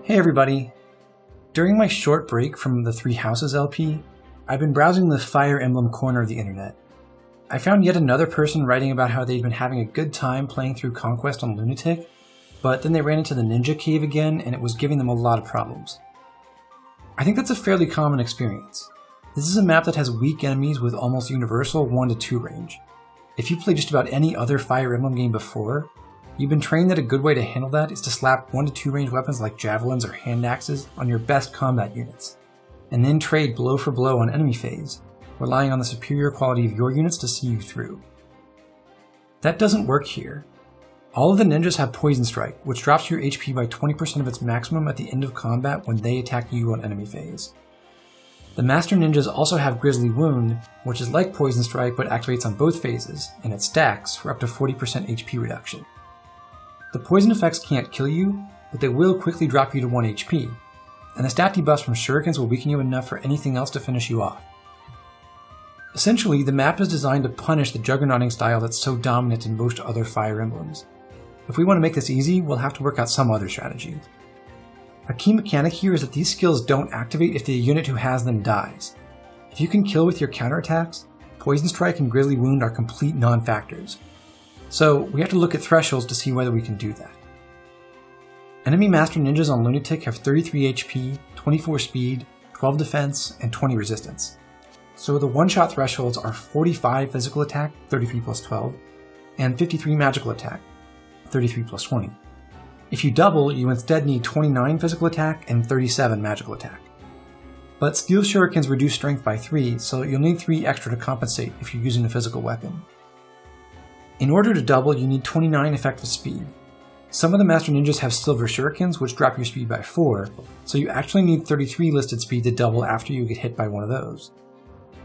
Hey everybody! During my short break from the Three Houses LP, I've been browsing the Fire Emblem corner of the internet. I found yet another person writing about how they'd been having a good time playing through Conquest on Lunatic, but then they ran into the Ninja Cave again and it was giving them a lot of problems. I think that's a fairly common experience. This is a map that has weak enemies with almost universal 1-2 range. If you played just about any other Fire Emblem game before, you've been trained that a good way to handle that is to slap 1-2 range weapons like javelins or hand axes on your best combat units, and then trade blow for blow on enemy phase, relying on the superior quality of your units to see you through. That doesn't work here. All of the ninjas have Poison Strike, which drops your HP by 20% of its maximum at the end of combat when they attack you on enemy phase. The Master Ninjas also have Grisly Wound, which is like Poison Strike but activates on both phases, and it stacks for up to 40% HP reduction. The poison effects can't kill you, but they will quickly drop you to 1 HP, and the stat debuffs from shurikens will weaken you enough for anything else to finish you off. Essentially, the map is designed to punish the juggernauting style that's so dominant in most other Fire Emblems. If we want to make this easy, we'll have to work out some other strategy. A key mechanic here is that these skills don't activate if the unit who has them dies. If you can kill with your counterattacks, Poison Strike and Grisly Wound are complete non-factors. So we have to look at thresholds to see whether we can do that. Enemy Master Ninjas on Lunatic have 33 HP, 24 speed, 12 defense, and 20 resistance. So the one-shot thresholds are 45 physical attack, 33 plus 12, and 53 magical attack, 33 plus 20. If you double, you instead need 29 physical attack and 37 magical attack. But steel shurikens reduce strength by 3, so you'll need 3 extra to compensate if you're using a physical weapon. In order to double, you need 29 effective speed. Some of the Master Ninjas have silver shurikens, which drop your speed by 4, so you actually need 33 listed speed to double after you get hit by one of those.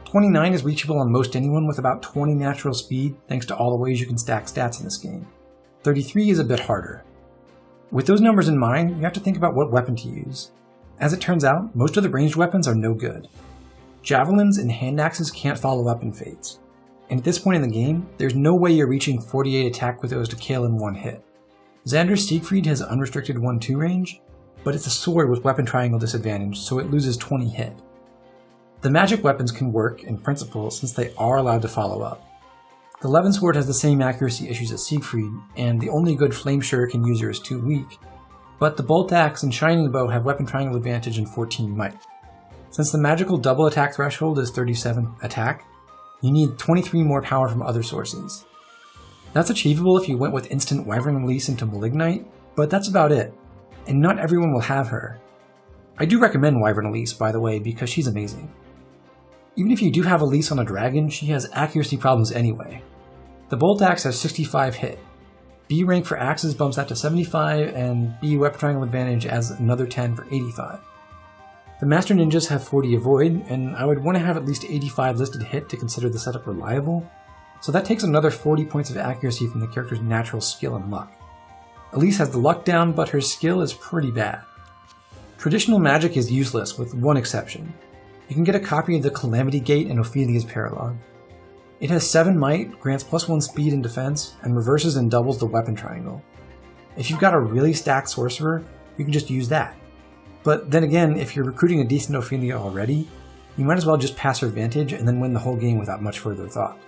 29 is reachable on most anyone with about 20 natural speed, thanks to all the ways you can stack stats in this game. 33 is a bit harder. With those numbers in mind, you have to think about what weapon to use. As it turns out, most of the ranged weapons are no good. Javelins and hand axes can't follow up in Fates. And at this point in the game, there's no way you're reaching 48 attack with those to kill in one hit. Xander's Siegfried has unrestricted 1-2 range, but it's a sword with weapon triangle disadvantage, so it loses 20 hit. The magic weapons can work, in principle, since they are allowed to follow up. The Levin Sword has the same accuracy issues as Siegfried, and the only good Flame Shuriken user is too weak, but the Bolt Axe and Shining Bow have weapon triangle advantage and 14 might. Since the magical double attack threshold is 37 attack, you need 23 more power from other sources. That's achievable if you went with instant Wyvern Release into Malignite, but that's about it, and not everyone will have her. I do recommend Wyvern Release, by the way, because she's amazing. Even if you do have Elise on a dragon, she has accuracy problems anyway. The Bolt Axe has 65 hit. B rank for axes bumps that to 75, and B weapon triangle advantage adds another 10 for 85. The Master Ninjas have 40 avoid, and I would want to have at least 85 listed hit to consider the setup reliable, so that takes another 40 points of accuracy from the character's natural skill and luck. Elise has the luck down, but her skill is pretty bad. Traditional magic is useless, with one exception. You can get a copy of the Calamity Gate and Ophelia's Paralog. It has 7 might, grants +1 speed and defense, and reverses and doubles the weapon triangle. If you've got a really stacked sorcerer, you can just use that. But then again, if you're recruiting a decent Ophelia already, you might as well just pass her advantage and then win the whole game without much further thought.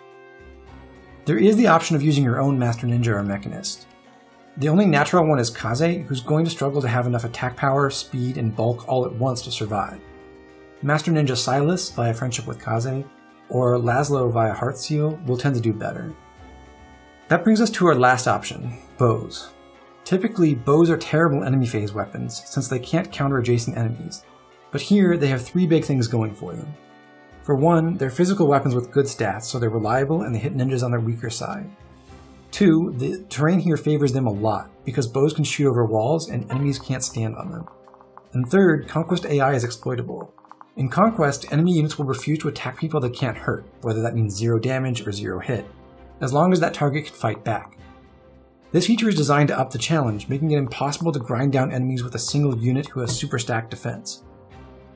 There is the option of using your own Master Ninja or Mechanist. The only natural one is Kaze, who's going to struggle to have enough attack power, speed, and bulk all at once to survive. Master Ninja Silas via Friendship with Kaze, or Laszlo via Heartseal will tend to do better. That brings us to our last option, bows. Typically, bows are terrible enemy phase weapons, since they can't counter adjacent enemies, but here they have 3 big things going for them. For one, they're physical weapons with good stats, so they're reliable and they hit ninjas on their weaker side. 2, the terrain here favors them a lot, because bows can shoot over walls and enemies can't stand on them. And third, Conquest AI is exploitable. In Conquest, enemy units will refuse to attack people they can't hurt, whether that means 0 damage or 0 hit, as long as that target can fight back. This feature is designed to up the challenge, making it impossible to grind down enemies with a single unit who has super stacked defense.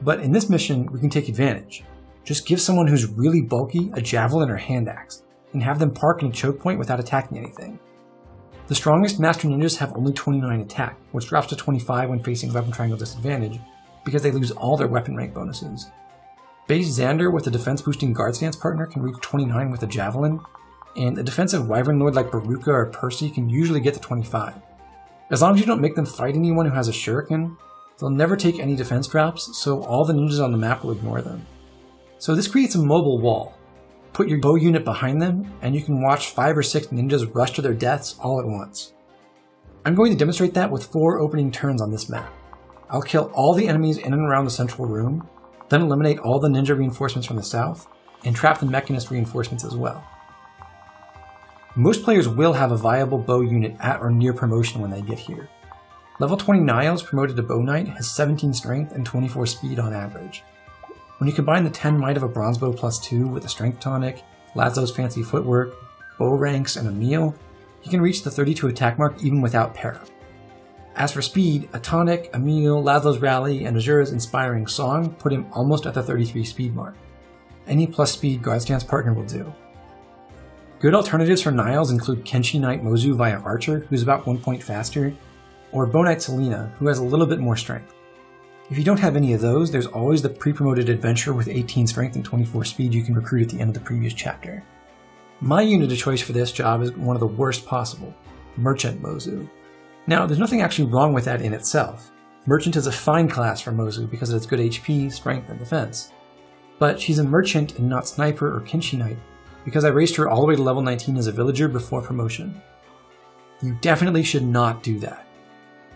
But in this mission, we can take advantage. Just give someone who's really bulky a javelin or hand axe, and have them park in a choke point without attacking anything. The strongest Master Ninjas have only 29 attack, which drops to 25 when facing weapon triangle disadvantage, because they lose all their weapon rank bonuses. Base Xander with a defense boosting guard stance partner can reach 29 with a javelin, and a defensive wyvern lord like Baruka or Percy can usually get to 25. As long as you don't make them fight anyone who has a shuriken, they'll never take any defense drops, so all the ninjas on the map will ignore them. So this creates a mobile wall. Put your bow unit behind them, and you can watch 5 or 6 ninjas rush to their deaths all at once. I'm going to demonstrate that with 4 opening turns on this map. I'll kill all the enemies in and around the central room, then eliminate all the ninja reinforcements from the south, and trap the mechanist reinforcements as well. Most players will have a viable bow unit at or near promotion when they get here. Level 20 Niles, promoted to Bow Knight, has 17 strength and 24 speed on average. When you combine the 10 might of a bronze bow plus 2 with a strength tonic, Laszlo's fancy footwork, bow ranks, and a meal, he can reach the 32 attack mark even without para. As for speed, a tonic, a meal, Laszlo's rally, and Azura's inspiring song put him almost at the 33 speed mark. Any plus speed guard stance partner will do. Good alternatives for Niles include Kenshi Knight Mozu via Archer, who's about 1 point faster, or Bow Knight Selena, who has a little bit more strength. If you don't have any of those, there's always the pre-promoted adventurer with 18 strength and 24 speed you can recruit at the end of the previous chapter. My unit of choice for this job is one of the worst possible, Merchant Mozu. Now, there's nothing actually wrong with that in itself. Merchant is a fine class for Mozu because of its good HP, strength, and defense. But she's a merchant and not sniper or Kenshi Knight, because I raised her all the way to level 19 as a villager before promotion. You definitely should not do that.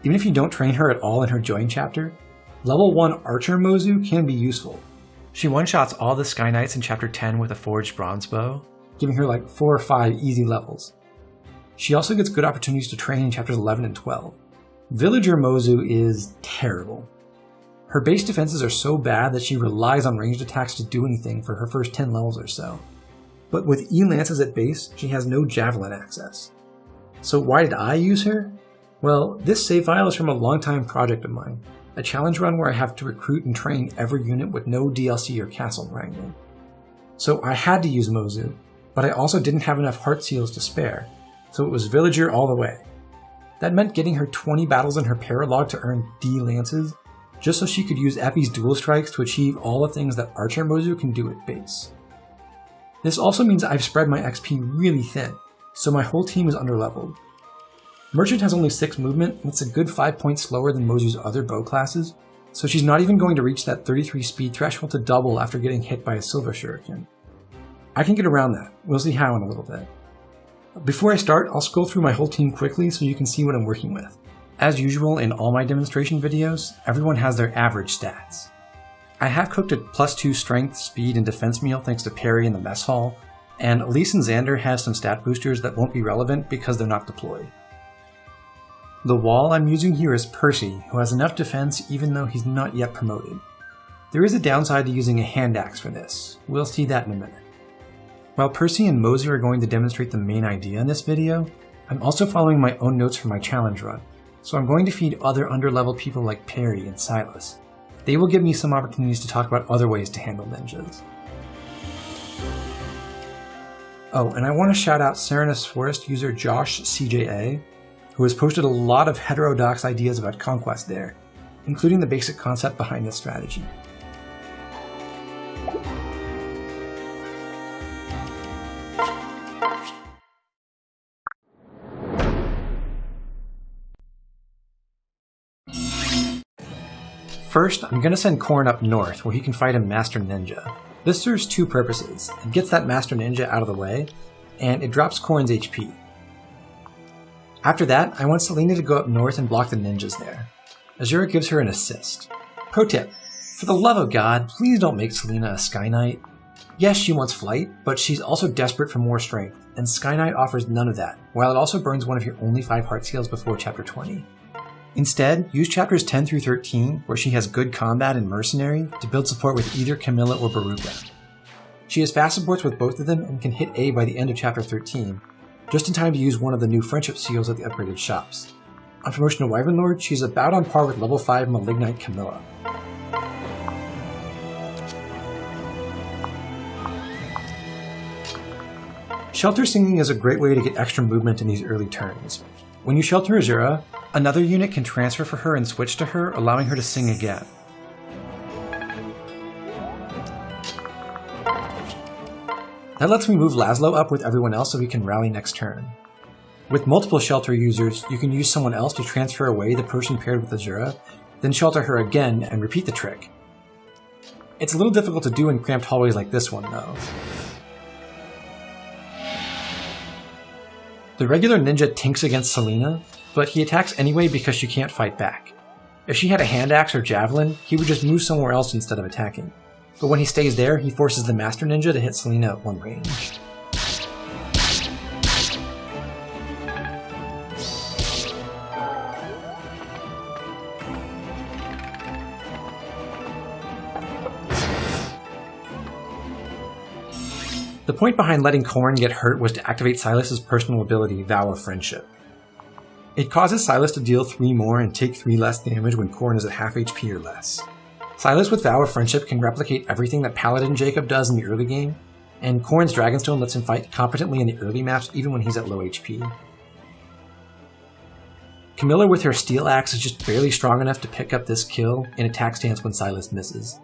Even if you don't train her at all in her join chapter, level 1 Archer Mozu can be useful. She one-shots all the Sky Knights in chapter 10 with a forged bronze bow, giving her like 4 or 5 easy levels. She also gets good opportunities to train in chapters 11 and 12. Villager Mozu is terrible. Her base defenses are so bad that she relies on ranged attacks to do anything for her first 10 levels or so. But with E-Lances at base, she has no javelin access. So why did I use her? Well, this save file is from a long-time project of mine, a challenge run where I have to recruit and train every unit with no DLC or castle wrangling. So I had to use Mozu, but I also didn't have enough heart seals to spare, so it was villager all the way. That meant getting her 20 battles in her paralog to earn D lances, just so she could use Epi's dual strikes to achieve all the things that Archer Mozu can do at base. This also means I've spread my XP really thin, so my whole team is underleveled. Merchant has only 6 movement, and it's a good 5 points slower than Mozu's other bow classes, so she's not even going to reach that 33 speed threshold to double after getting hit by a silver shuriken. I can get around that, we'll see how in a little bit. Before I start, I'll scroll through my whole team quickly so you can see what I'm working with. As usual in all my demonstration videos, everyone has their average stats. I have cooked a +2 strength, speed, and defense meal thanks to Perry in the mess hall, and Elise and Xander has some stat boosters that won't be relevant because they're not deployed. The wall I'm using here is Percy, who has enough defense even though he's not yet promoted. There is a downside to using a hand axe for this, we'll see that in a minute. While Percy and Mozu are going to demonstrate the main idea in this video, I'm also following my own notes from my challenge run, so I'm going to feed other underleveled people like Perry and Silas. They will give me some opportunities to talk about other ways to handle ninjas. Oh, and I want to shout out Serenus Forest user Josh CJA, who has posted a lot of heterodox ideas about Conquest there, including the basic concept behind this strategy. First, I'm going to send Korn up north, where he can fight a Master Ninja. This serves 2 purposes. It gets that Master Ninja out of the way, and it drops Korn's HP. After that, I want Selena to go up north and block the ninjas there. Azura gives her an assist. Pro tip, for the love of God, please don't make Selena a Sky Knight. Yes, she wants flight, but she's also desperate for more strength, and Sky Knight offers none of that, while it also burns one of your only 5 heart seals before chapter 20. Instead, use chapters 10 through 13, where she has good combat and mercenary, to build support with either Camilla or Baruka. She has fast supports with both of them and can hit A by the end of chapter 13, just in time to use one of the new friendship seals at the upgraded shops. On promotion to Wyvern Lord, she's about on par with level 5 Malignite Camilla. Shelter Singing is a great way to get extra movement in these early turns. When you shelter Azura, another unit can transfer for her and switch to her, allowing her to sing again. That lets me move Laszlo up with everyone else so we can rally next turn. With multiple shelter users, you can use someone else to transfer away the person paired with Azura, then shelter her again and repeat the trick. It's a little difficult to do in cramped hallways like this one, though. The regular ninja tinks against Selena, but he attacks anyway because she can't fight back. If she had a hand axe or javelin, he would just move somewhere else instead of attacking. But when he stays there, he forces the Master Ninja to hit Selena at one range. The point behind letting Corrin get hurt was to activate Silas's personal ability, Vow of Friendship. It causes Silas to deal 3 more and take 3 less damage when Corrin is at half HP or less. Silas with Vow of Friendship can replicate everything that Paladin Jacob does in the early game, and Corrin's Dragonstone lets him fight competently in the early maps even when he's at low HP. Camilla with her Steel Axe is just barely strong enough to pick up this kill in attack stance when Silas misses.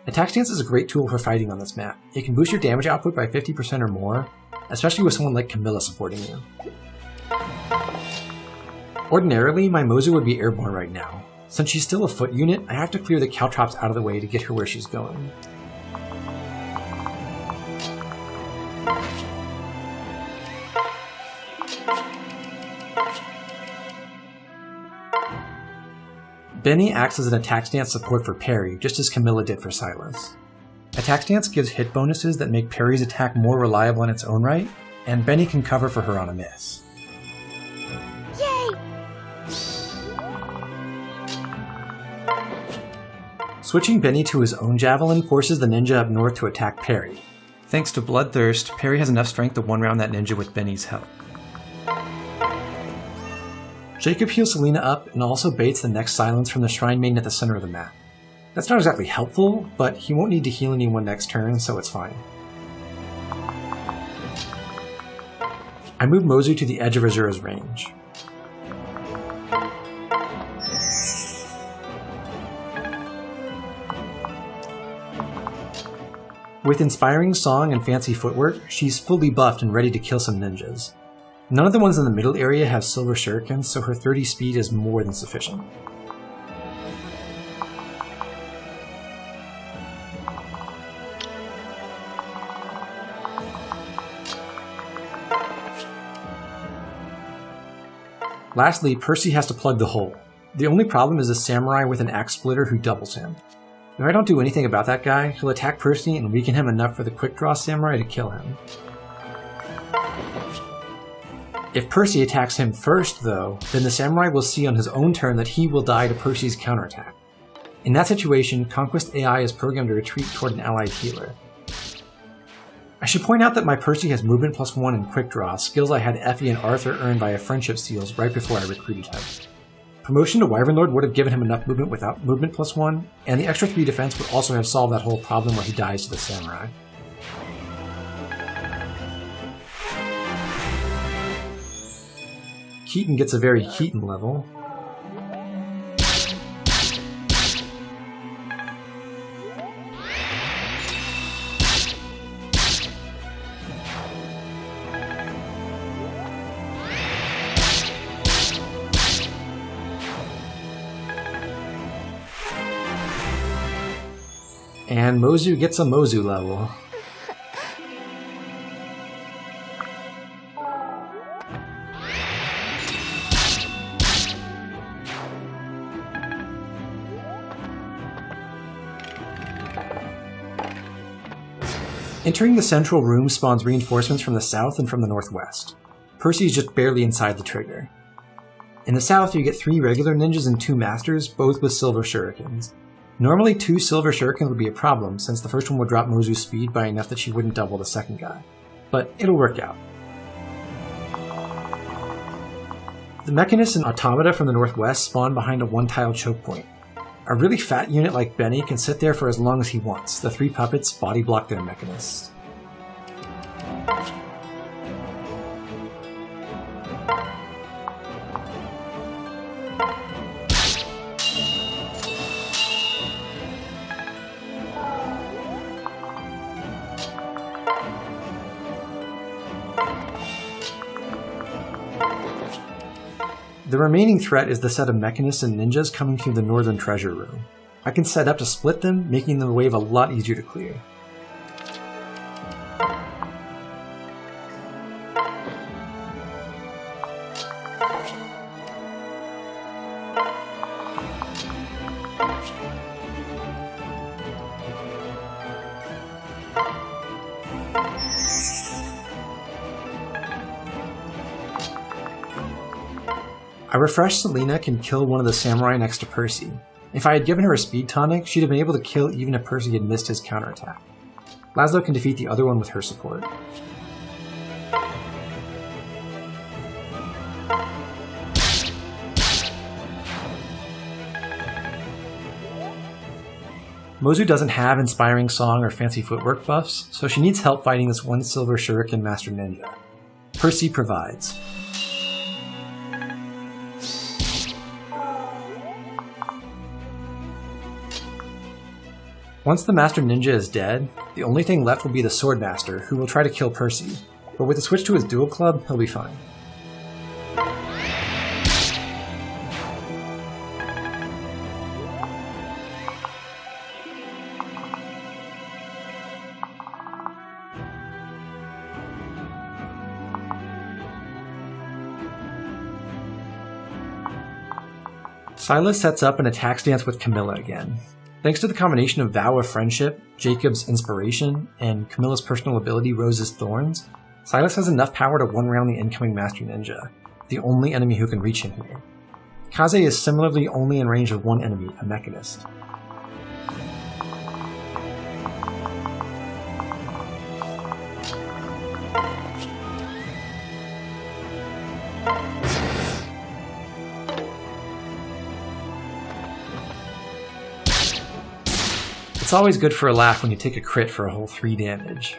Attack stance is a great tool for fighting on this map. It can boost your damage output by 50% or more, especially with someone like Camilla supporting you. Ordinarily, my Mozu would be airborne right now. Since she's still a foot unit, I have to clear the Caltrops out of the way to get her where she's going. Benny acts as an attack stance support for parry, just as Camilla did for Silas. Attack stance gives hit bonuses that make parry's attack more reliable in its own right, and Benny can cover for her on a miss. Yay! Switching Benny to his own javelin forces the ninja up north to attack Parry. Thanks to Bloodthirst, Parry has enough strength to one-round that ninja with Benny's help. Jacob heals Selena up and also baits the next silence from the Shrine Maiden at the center of the map. That's not exactly helpful, but he won't need to heal anyone next turn, so it's fine. I move Mozu to the edge of Azura's range. With Inspiring Song and Fancy Footwork, she's fully buffed and ready to kill some ninjas. None of the ones in the middle area have silver shurikens, so her 30 speed is more than sufficient. Lastly, Percy has to plug the hole. The only problem is a samurai with an axe splitter who doubles him. If I don't do anything about that guy, he'll attack Percy and weaken him enough for the quick draw samurai to kill him. If Percy attacks him first, though, then the samurai will see on his own turn that he will die to Percy's counterattack. In that situation, Conquest AI is programmed to retreat toward an allied healer. I should point out that my Percy has movement +1 and quick draw, skills I had Effie and Arthur earn via friendship seals right before I recruited him. Promotion to Wyvern Lord would have given him enough movement without movement +1, and the extra 3 defense would also have solved that whole problem where he dies to the samurai. Keaton gets a very Keaton level. And Mozu gets a Mozu level. Entering the central room spawns reinforcements from the south and from the northwest. Percy is just barely inside the trigger. In the south, you get 3 regular ninjas and 2 masters, both with silver shurikens. Normally 2 silver shurikens would be a problem, since the first one would drop Mozu's speed by enough that she wouldn't double the second guy. But it'll work out. The Mechanist and Automata from the northwest spawn behind a 1-tile choke point. A really fat unit like Benny can sit there for as long as he wants. The 3 puppets body block their Mechanist. The remaining threat is the set of mechanists and ninjas coming through the northern treasure room. I can set up to split them, making the wave a lot easier to clear. I refreshed Selena can kill one of the samurai next to Percy. If I had given her a speed tonic, she'd have been able to kill even if Percy had missed his counterattack. Laszlo can defeat the other one with her support. Mozu doesn't have inspiring song or fancy footwork buffs, so she needs help fighting this 1 silver shuriken master ninja. Percy provides. Once the Master Ninja is dead, the only thing left will be the Sword Master, who will try to kill Percy, but with a switch to his dual club, he'll be fine. Silas sets up an attack stance with Camilla again. Thanks to the combination of Vow of Friendship, Jacob's Inspiration, and Camilla's personal ability Rose's Thorns, Silas has enough power to one-round the incoming Master Ninja, the only enemy who can reach him here. Kaze is similarly only in range of one enemy, a Mechanist. It's always good for a laugh when you take a crit for a whole 3 damage.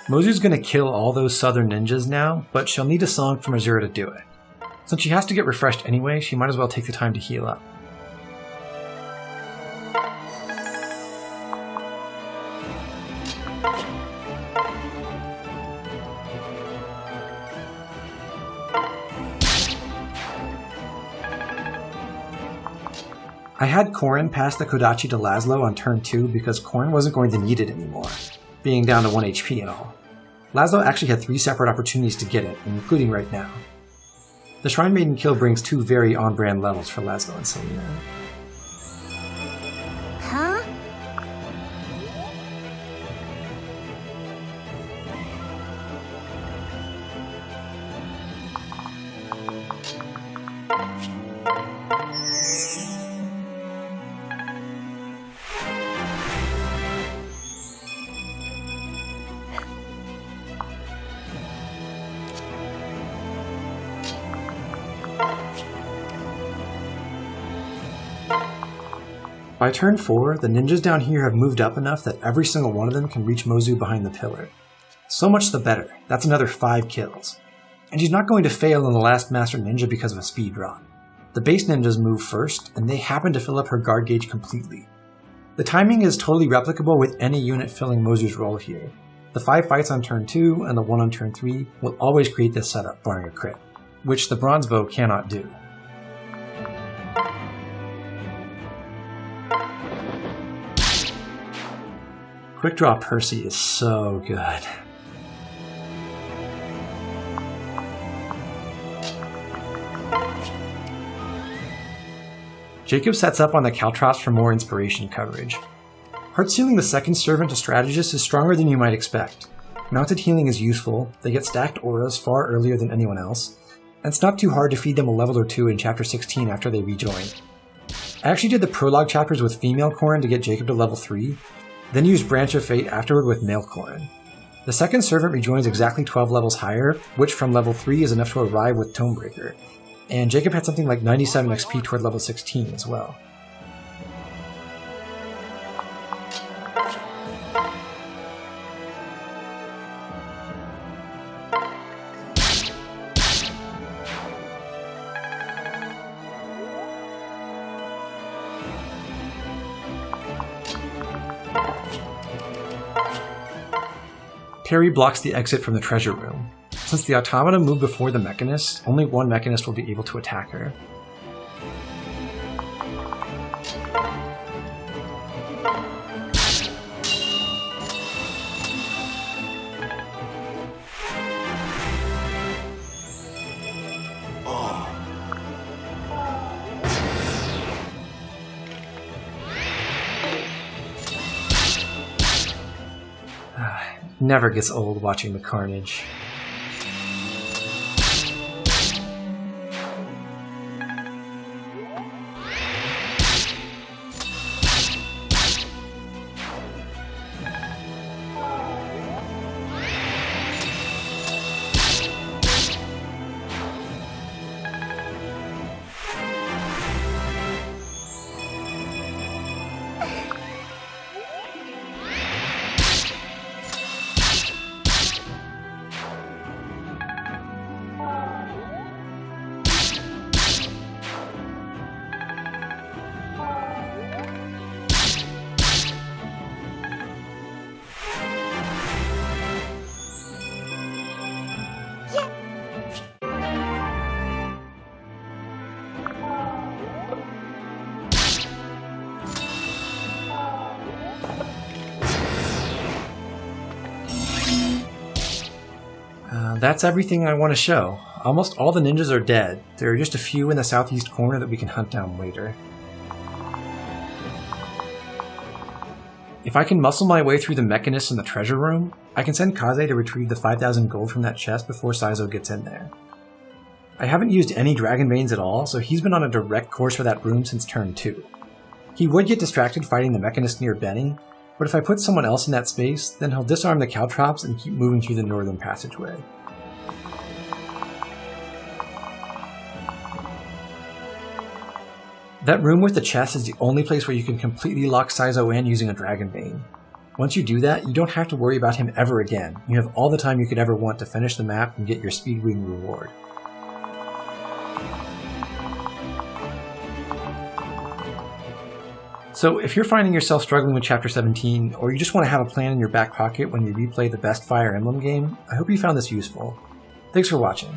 Mozu's gonna kill all those southern ninjas now, but she'll need a song from Azura to do it. Since she has to get refreshed anyway, she might as well take the time to heal up. I had Corrin pass the Kodachi to Laszlo on turn 2 because Corrin wasn't going to need it anymore, being down to 1 HP and all. Laszlo actually had 3 separate opportunities to get it, including right now. The Shrine Maiden kill brings 2 very on-brand levels for Laszlo and Selena. Huh? By turn 4, the ninjas down here have moved up enough that every single one of them can reach Mozu behind the pillar. So much the better, that's another 5 kills. And she's not going to fail in the last Master Ninja because of a speed drop. The base ninjas move first, and they happen to fill up her guard gauge completely. The timing is totally replicable with any unit filling Mozu's role here. The 5 fights on turn 2 and the 1 on turn 3 will always create this setup, barring a crit, which the Bronze Bow cannot do. Quick Draw Percy is so good. Jacob sets up on the Caltrops for more inspiration coverage. Heart Sealing the second servant to Strategist is stronger than you might expect. Mounted healing is useful, they get stacked auras far earlier than anyone else, and it's not too hard to feed them a level or 2 in Chapter 16 after they rejoin. I actually did the prologue chapters with female Corrin to get Jacob to level 3, then used Branch of Fate afterward with male Corrin. The second servant rejoins exactly 12 levels higher, which from level 3 is enough to arrive with Tomebreaker, and Jacob had something like 97 XP toward level 16 as well. Parry blocks the exit from the treasure room. Since the automata moved before the mechanist, only one mechanist will be able to attack her. Never gets old watching the carnage. That's everything I want to show. Almost all the ninjas are dead. There are just a few in the southeast corner that we can hunt down later. If I can muscle my way through the mechanist in the treasure room, I can send Kaze to retrieve the 5,000 gold from that chest before Saizo gets in there. I haven't used any Dragon Veins at all, so he's been on a direct course for that room since turn 2. He would get distracted fighting the mechanist near Benny, but if I put someone else in that space, then he'll disarm the Caltrops and keep moving through the northern passageway. That room with the chest is the only place where you can completely lock Saizo in using a Dragon Vein. Once you do that, you don't have to worry about him ever again. You have all the time you could ever want to finish the map and get your Speedwing reward. So if you're finding yourself struggling with Chapter 17, or you just want to have a plan in your back pocket when you replay the best Fire Emblem game, I hope you found this useful. Thanks for watching.